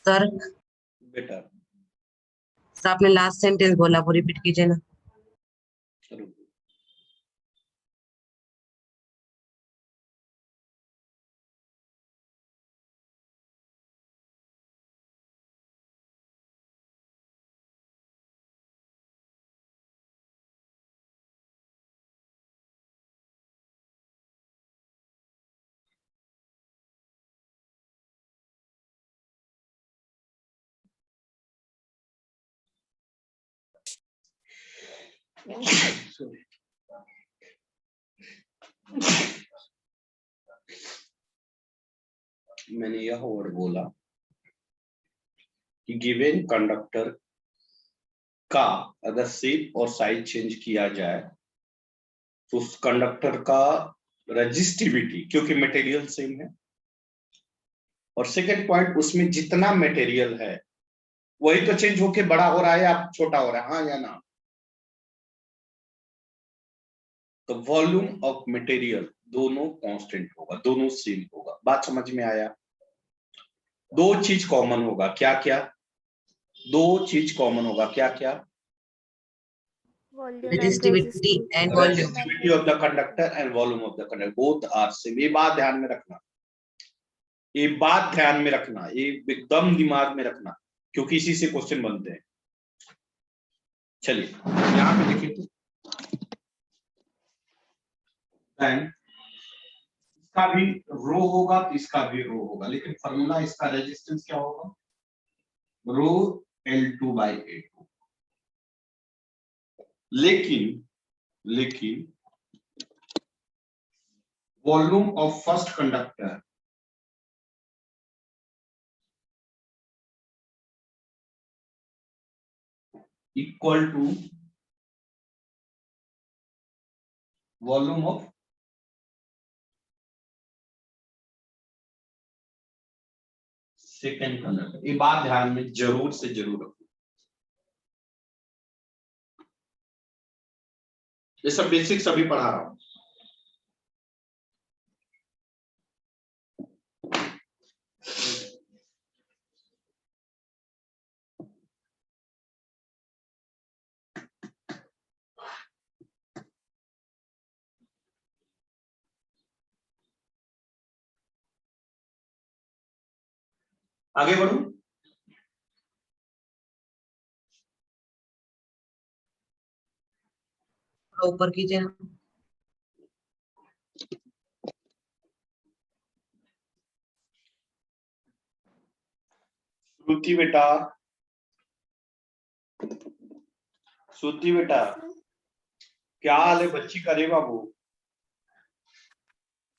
Sir बेटा sir आपने last sentence बोला, वो रिपीट कीजिए ना। रुको। Sorry. मैंने यह वर्ड बोला कि गिवन कंडक्टर का अगर शेप और साइज चेंज किया जाए तो उस कंडक्टर का रेजिस्टिविटी, क्योंकि मटेरियल सेम है, और सेकंड पॉइंट उसमें जितना मटेरियल है वही तो चेंज होके बड़ा हो रहा है या छोटा हो रहा है, हाँ या ना? तो वॉल्यूम ऑफ मटेरियल दोनों कांस्टेंट होगा, दोनों सेम होगा। बात समझ में आया? दो चीज कॉमन होगा, क्या क्या? दो चीज कॉमन होगा, क्या क्या? Resistivity and volume. Resistivity of the conductor and volume of the conductor both are same. ये बात ध्यान में रखना, ये बात ध्यान में रखना, ये एकदम दिमाग में रखना, क्योंकि इसी से क्वेश्चन बनते हैं। चलिए यहां पे देखिए, तो इसका भी रो होगा तो इसका भी रो होगा, लेकिन फॉर्मूला इसका रेजिस्टेंस क्या होगा? Rho L2/A2। लेकिन volume of first conductor equal to volume of second conductor. ये बात ध्यान में जरूर से जरूर रखो, ये सब बेसिक्स अभी पढ़ा रहा हूं। आगे बढ़ू। ऊपर कीजिए ना। श्रुति बेटा, श्रुति बेटा, क्या हाल है बच्ची का रे बाबू?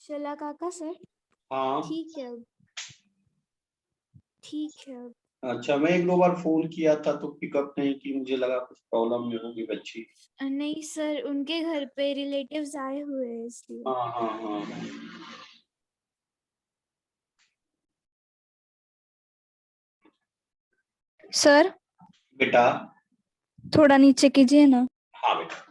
शला काका सर। हाँ ठीक है, ठीक है। अच्छा, मैं एक दो बार फोन किया था तो पिकअप नहीं की, मुझे लगा कुछ प्रॉब्लम में होगी बच्ची। नहीं सर, उनके घर पे रिलेटिव्स आए हुए हैं इसलिए। हाँ हाँ हाँ। सर बेटा थोड़ा नीचे कीजिए ना। हाँ बेटा,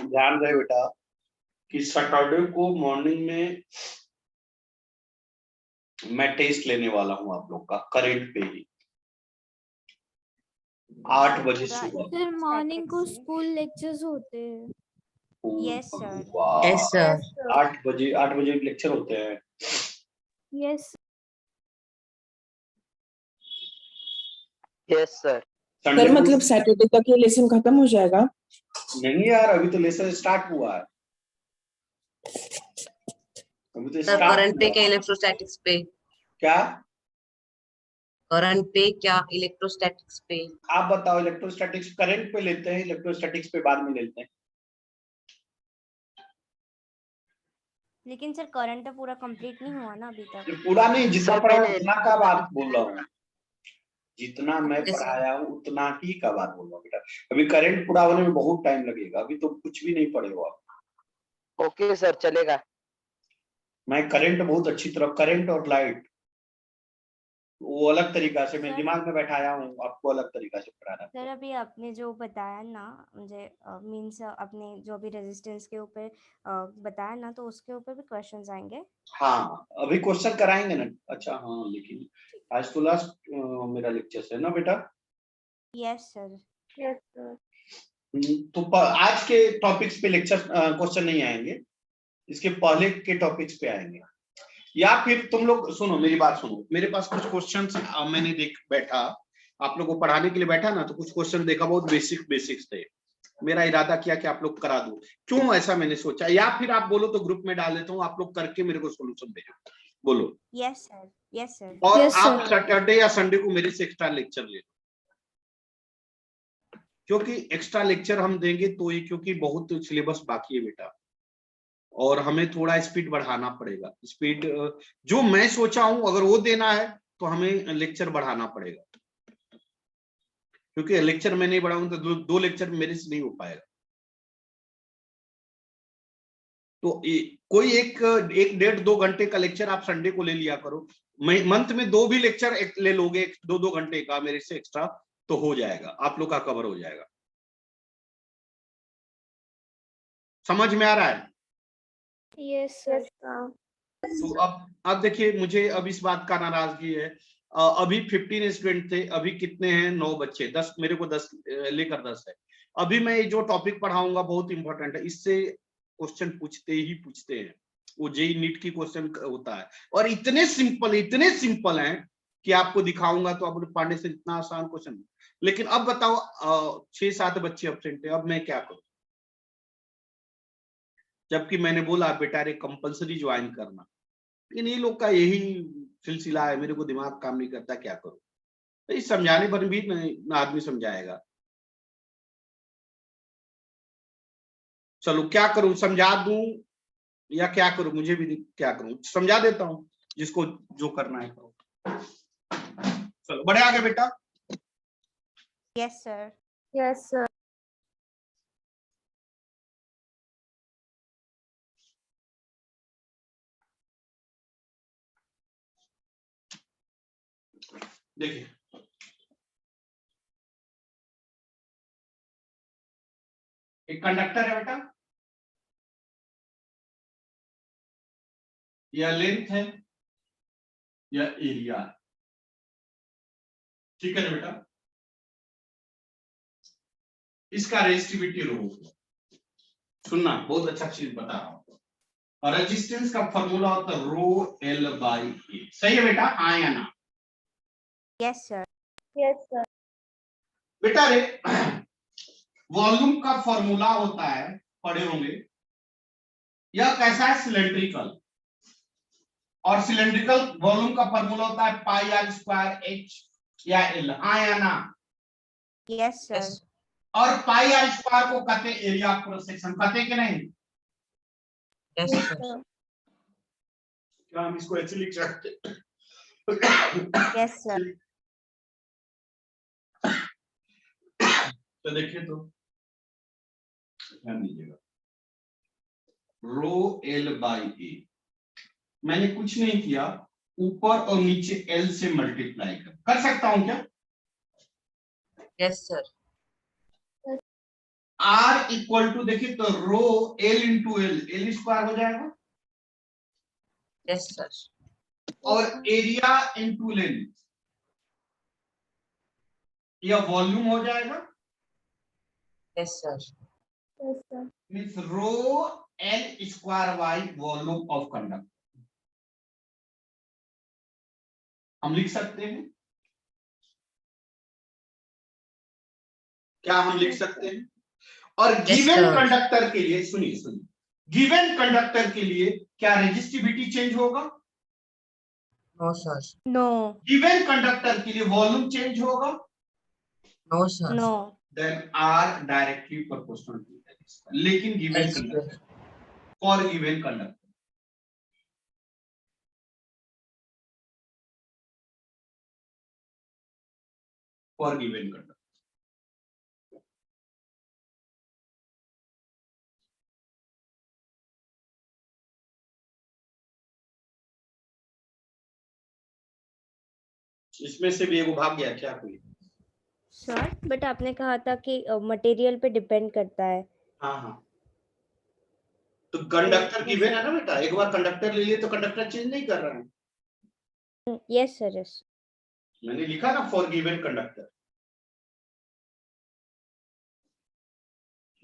ध्यान रहे बेटा कि सैटरडे को मॉर्निंग में मैं टेस्ट लेने वाला हूँ आप लोग का, करंट पे ही 8 बजे सुबह। सर मॉर्निंग को स्कूल लेक्चर्स होते हैं। Yes sir. Yes sir. 8 बजे लेक्चर होते हैं। Yes yes sir. Sunday sir को मतलब सैटरडे तक ये लेसन खत्म हो जाएगा? नहीं यार, अभी तो लेसन स्टार्ट हुआ है, अभी तो सर स्टार्ट करंट पे हुआ। क्या इलेक्ट्रोस्टैटिक्स पे? क्या करंट पे क्या इलेक्ट्रोस्टैटिक्स पे? आप बताओ, इलेक्ट्रोस्टैटिक्स करंट पे लेते हैं, इलेक्ट्रोस्टैटिक्स पे बाद में लेते हैं। लेकिन सर करंट तो पूरा कंप्लीट नहीं हुआ ना अभी तक। ये पूरा नहीं, जितना सर, पढ़ा मैंने- उतना का बात बोल रहा हूँ, जितना मैं Yes, sir. पढ़ाया हूँ उतना ही का बात बोल रहा हूँ बेटा। अभी करंट पूरा होने में बहुत टाइम लगेगा, अभी तो कुछ भी नहीं पढ़े हो आप। ओके सर, चलेगा। मैं करंट बहुत अच्छी तरह, करंट और लाइट वो अलग तरीका से मेरे सर दिमाग में बैठाया हूँ, आपको अलग तरीका से पढ़ाना सर अभी आपने जो बताया ना मुझे मीन्स अपने जो भी रेजिस्टेंस के ऊपर बताया ना तो उसके ऊपर भी क्वेश्चंस आएंगे। हाँ अभी क्वेश्चन कराएंगे ना। अच्छा हाँ, लेकिन आज तो लास्ट मेरा लेक्चर है ना बेटा। Yes sir. Yes sir. तो आज के टॉपिक्स पे लेक्चर क्वेश्चन नहीं आएंगे, इसके पहले के टॉपिक्स पे आएंगे। या फिर तुम लोग सुनो, मेरी बात सुनो, मेरे पास कुछ क्वेश्चंस मैंने देख बैठा, आप लोगों को पढ़ाने के लिए बैठा ना, तो कुछ क्वेश्चन देखा बहुत बेसिक्स थे। मेरा इरादा किया कि आप लोग करा दो। क्यों ऐसा मैंने सोचा, या फिर आप बोलो तो ग्रुप में डाल देता हूँ, आप लोग करके मेरे को सोल्यूशन भेजो। बोलो। Yes sir. Yes sir. और Yes, आप sir. सैटरडे या संडे को मेरे से एक्स्ट्रा लेक्चर ले लो, क्योंकि एक्स्ट्रा लेक्चर हम देंगे तो ये, क्योंकि बहुत सिलेबस बाकी है बेटा, और हमें थोड़ा स्पीड बढ़ाना पड़ेगा। स्पीड जो मैं सोचा हूं अगर वो देना है तो हमें लेक्चर बढ़ाना पड़ेगा, क्योंकि लेक्चर मैं नहीं बढ़ाऊंगा तो दो लेक्चर मेरे से नहीं हो पाएगा। तो कोई एक 1.5-2 घंटे का लेक्चर आप संडे को ले लिया करो। मंथ में 2 भी लेक्चर ले लोगे 2-2 घंटे का मेरे से एक्स्ट्रा, तो हो जाएगा, आप लोग का कवर हो जाएगा। समझ में आ रहा है? Yes sir. तो अब देखिए, मुझे अब इस बात का नाराजगी है। अभी 15 स्टूडेंट थे, अभी कितने हैं? 9 बच्चे, 10 मेरे को 10 लेकर 10 है। अभी मैं जो टॉपिक पढ़ाऊंगा बहुत इंपॉर्टेंट है, इससे क्वेश्चन पूछते हैं। वो जेई नीट की क्वेश्चन होता है, और इतने सिंपल हैं कि आपको दिखाऊंगा तो आप पढ़ने से इतना आसान क्वेश्चन। लेकिन अब बताओ 6-7 बच्चे एब्सेंट है, अब मैं क्या करूं? जबकि मैंने बोला बेटा रे कंपलसरी ज्वाइन करना, लेकिन ये लोग का यही सिलसिला है, मेरे को दिमाग काम नहीं करता, क्या करूं? तो इस समझाने पर भी ना आदमी समझाएगा। चलो क्या करूं, समझा दूं या क्या करूं? मुझे भी क्या करूं, समझा देता हूं, जिसको जो करना है करो। चलो बढ़े आगे बेटा। Yes sir. Yes sir. देखिए एक कंडक्टर है बेटा, या लेंथ है या एरिया है, ठीक है ना बेटा? इसका रेजिस्टिविटी रो, सुनना बहुत अच्छा चीज बता रहा हूं। और रेजिस्टेंस का फॉर्मूला होता है रो एल बाई ए। सही है बेटा, हाँ या ना? Yes sir. Yes sir. बेटा रे वॉल्यूम का फॉर्मूला होता है, पढ़े होंगे, यह कैसा है? सिलेंड्रिकल। और सिलेंड्रिकल वॉल्यूम का फॉर्मूला होता है पाई आर स्क्वायर एच या एल, हाँ या ना? Yes sir. और पाई आर स्क्वायर को कहते हैं एरिया ऑफ क्रॉस सेक्शन, कहते कि नहीं? Yes sir. क्या हम इसको ऐसे लिख सकते? Yes sir. तो देखिए, तो ध्यान दीजिएगा, रो एल बाई ए, मैंने कुछ नहीं किया, ऊपर और नीचे एल से मल्टीप्लाई कर सकता हूं क्या? Yes sir. R equal to, देखिए तो rho L into L square हो जाएगा, यस सर। और एरिया इंटू लेंथ, यह वॉल्यूम हो जाएगा। Yes sir. Yes sir. Means rho L square by volume of conductor, हम लिख सकते हैं। क्या हम लिख सकते हैं? और गिवन sir. कंडक्टर के लिए, सुनिए, गिवन कंडक्टर के लिए क्या रेजिस्टिविटी चेंज होगा? No sir. No. Given conductor के लिए वॉल्यूम चेंज होगा? No sir. No. Then are directly proportional to that, लेकिन given Yes, conductor, for given conductor, for given conductor. इसमें से भी एगो भाग गया क्या कोई? सर बट आपने कहा था कि मटेरियल पे डिपेंड करता है। हाँ हाँ, तो कंडक्टर गिवन है ना बेटा, एक बार कंडक्टर ले लिए तो कंडक्टर चेंज नहीं कर रहे हैं। Yes sir yes. मैंने लिखा ना फॉर गिवन कंडक्टर।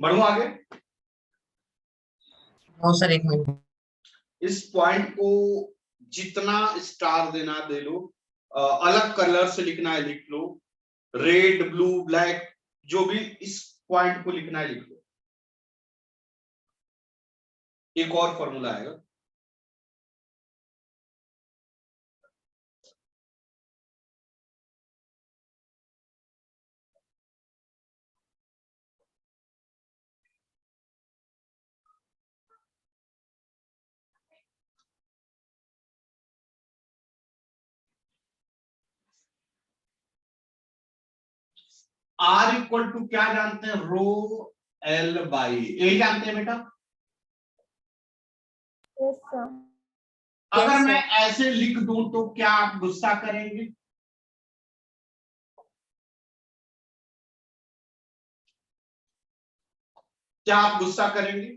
बढ़ो आगे। नो सर, एक मिनट। इस पॉइंट को जितना स्टार देना दे लो, अलग कलर से लिखना है लिख लो, रेड ब्लू ब्लैक जो भी इस पॉइंट को लिखना है लिख लो। एक और फॉर्मूला आएगा, आर इक्वल टू क्या जानते हैं, रो एल बाई ए जानते हैं बेटा। Yes sir. अगर Yes, मैं sir. ऐसे लिख दूं तो क्या आप गुस्सा करेंगे? क्या आप गुस्सा करेंगे?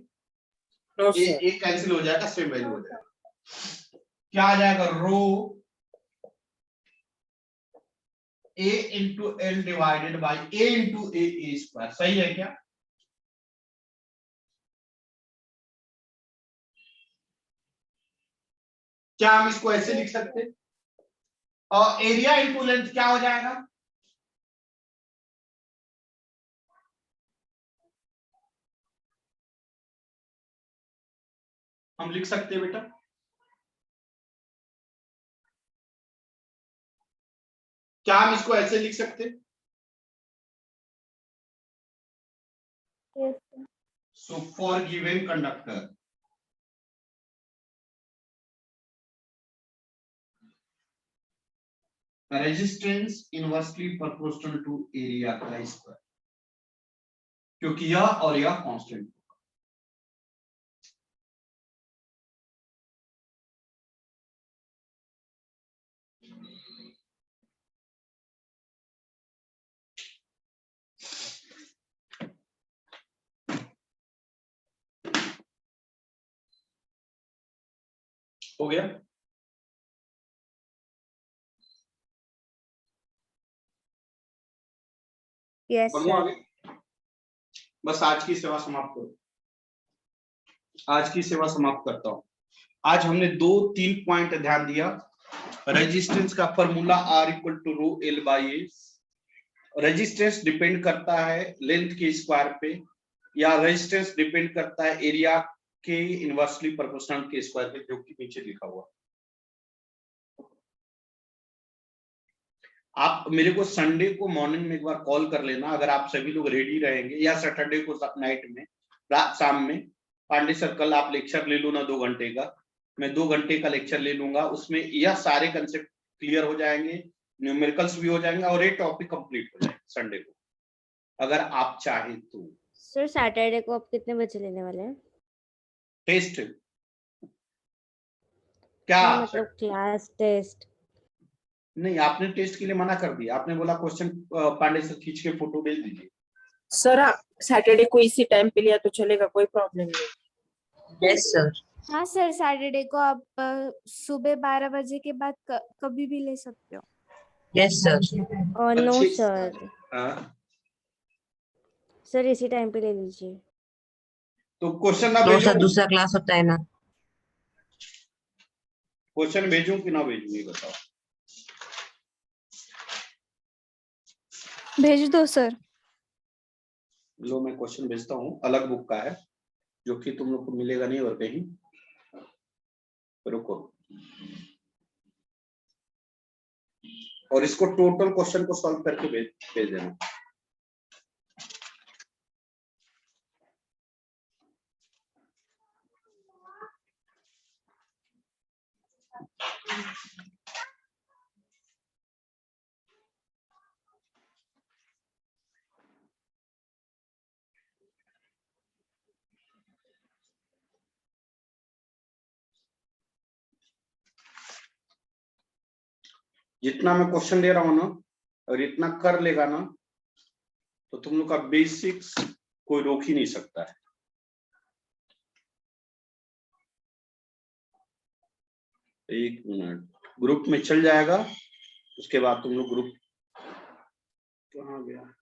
No a sir. एक कैंसिल हो जाएगा, सेम वैल्यू हो जाएगा। क्या आ जाएगा, rho A into L divided by A into A square. सही है क्या? क्या हम इसको ऐसे लिख सकते हैं? और एरिया इंटू लेंथ क्या हो जाएगा? हम लिख सकते हैं बेटा, क्या हम इसको ऐसे लिख सकते हैं? Yes sir. So for given conductor resistance inversely proportional to area का स्क्वायर, क्योंकि यह और यह कांस्टेंट। हो गया? Yes, बढ़ूं sir. आगे? बस आज की सेवा समाप्त करो, आज की सेवा समाप्त करता हूं। आज हमने 2-3 पॉइंट ध्यान दिया। रेजिस्टेंस का formula R equal to rho L by A. Resistance depend करता है लेंथ के स्क्वायर पे, या रेजिस्टेंस डिपेंड करता है एरिया के इनवर्सली प्रोपोर्शनल के स्क्वायर पे, जो कि नीचे लिखा हुआ। आप मेरे को संडे को मॉर्निंग में एक बार कॉल कर लेना, अगर आप सभी लोग रेडी रहेंगे, या सैटरडे को नाइट में, रात शाम में, पांडे सर कल आप लेक्चर ले लो ना 2 घंटे का, मैं 2 घंटे का लेक्चर ले लूंगा। उसमें यह सारे कंसेप्ट क्लियर हो जाएंगे, न्यूमेरिकल्स भी हो जाएंगे, और ये टॉपिक कंप्लीट हो जाएगा संडे को, अगर आप चाहें तो। सर सैटरडे को आप कितने बजे लेने वाले हैं? टेस्ट क्या? नहीं मतलब क्लास टेस्ट। नहीं, आपने टेस्ट के लिए मना कर दिया, आपने बोला क्वेश्चन पांडे सर खींच के फोटो भेज दीजिए। सर सैटरडे को इसी टाइम पे लिया तो चलेगा, कोई प्रॉब्लम नहीं। Yes sir. हाँ सर, सैटरडे को आप सुबह 12 बजे के बाद कभी भी ले सकते हो। Yes sir. और नो अच्छे- सर, हाँ, सर इसी टाइम पे ले लीजिए। तो क्वेश्चन ना नो भेजूं? सर, दूसरा क्लास होता है ना। क्वेश्चन भेजूं कि ना भेजूं, ये बताओ। भेज दो सर। लो मैं क्वेश्चन भेजता हूँ, अलग बुक का है, जो कि तुम लोग को मिलेगा नहीं और कहीं। रुको, और इसको टोटल क्वेश्चन को सॉल्व करके भेज देना। जितना मैं क्वेश्चन दे रहा हूं ना, और इतना कर लेगा ना, तो तुम लोग का बेसिक्स कोई रोक ही नहीं सकता है। एक मिनट, ग्रुप में चल जाएगा, उसके बाद तुम लोग ग्रुप कहाँ गया?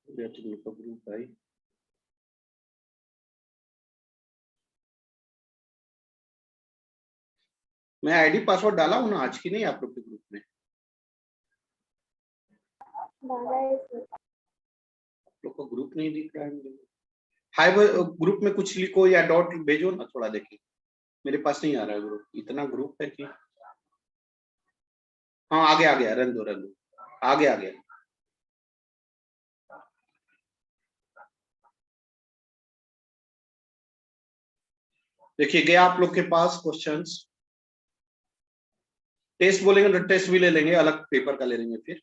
तुम लोग का ग्रुप भाई, मैं आईडी पासवर्ड डाला हूं ना आज की नहीं आप लोग के ग्रुप में? लोग का ग्रुप नहीं दिख रहा है मुझे। हाय ग्रुप में कुछ लिखो या डॉट भेजो ना, थोड़ा देखिए, मेरे पास नहीं आ रहा है ग्रुप, इतना ग्रुप है कि हाँ आगे आ गया, रन दो आगे आ गया। देखिए गया आप लोग के पास क्वेश्चंस। टेस्ट बोलेंगे तो टेस्ट भी ले लेंगे, अलग पेपर का ले लेंगे फिर।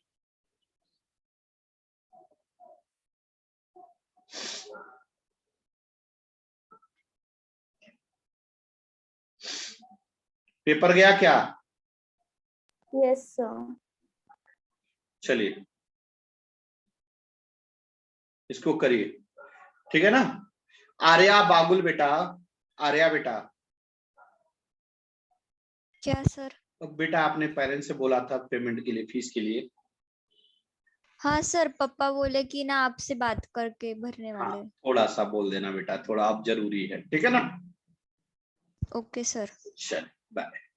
पेपर गया क्या? Yes sir. चलिए इसको करिए, ठीक है ना। आर्या बाबुल बेटा, आर्या बेटा, क्या सर? अब बेटा आपने पेरेंट्स से बोला था पेमेंट के लिए, फीस के लिए। हाँ सर, पापा बोले कि ना आपसे बात करके भरने हाँ, वाले। थोड़ा सा बोल देना बेटा, थोड़ा आप जरूरी है, ठीक है ना। Okay sir. चल बाय।